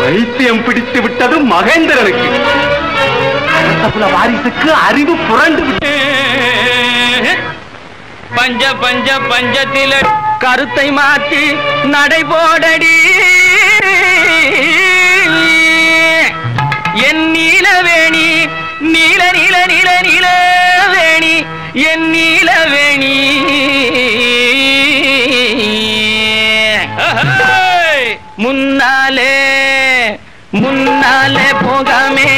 பைத்தியம் பிடித்து விட்டது மகேந்திரனுக்கு. அரசகுல வாரிசுக்கு அறிவு புரண்டு விட்டது. பஞ்ச பஞ்ச பஞ்சத்தில கருத்தை மாற்றி நடைபோடடி என் நீலவேணி நீல நீல நீல நீலவேணி என் நீலவேணி முன்னாலே முன்னாலே போகாமே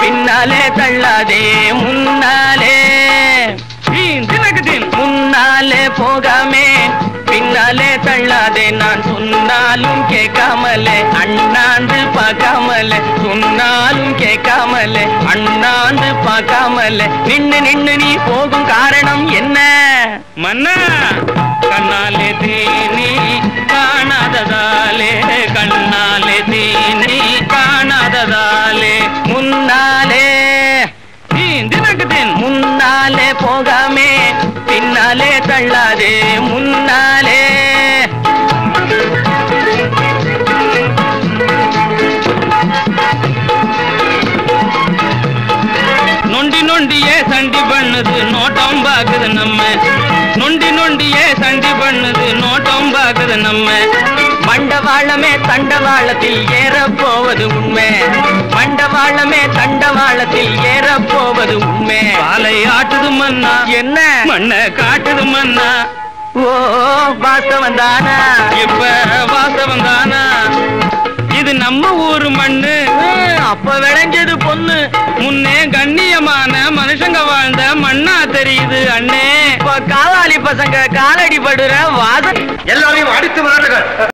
பின்னாலே தள்ளாதே முன்னாலே முன்னாலே போகாமே பின்னாலே தள்ளாதே நான் சொன்னாலும் கேட்காமலே அண்ணாந்து பார்க்காமலே சொன்னாலும் கேட்காமலே அண்ணாந்து பார்க்காமலே நின்னு நின்னு நீ போகும் காரணம் என்ன மன்னா கண்ணாலே தீனி காணாததாலே கண்ணாலே தீனி காணாததாலே முன்னாலே முன்னாலே போகாமே பின்னாலே தள்ளாதே முன்னாலே நொண்டி நொண்டியே சண்டி பண்ணுது நோட்டம் பாக்குது நம்ம நொண்டி நொண்டியே சண்டி பண்ணுது நோட்டம் பாக்குது நம்ம மண்டவாளமே தண்டவாளத்தில் ஏற போவது உண்மை மண்டவாளமே தண்டவாளத்தில் ஏற போவது உண்மை பாலை ஆட்டுது மன்னா என்ன மண்ண காட்டுது மன்னா ஓ வாசவன் தானா இப்ப வாசவன் தானா இது நம்ம ஊரு மண்ணு அப்ப விளைஞ்சது பொண்ணு முன்னே கண்ணியமான மனுஷங்க வாழ்ந்த மண்ணா தெரியுது அண்ணே இப்ப காலாளி பசங்க காலடி படுற வாசம் எல்லாரையும் அடித்து விளையாடுங்க.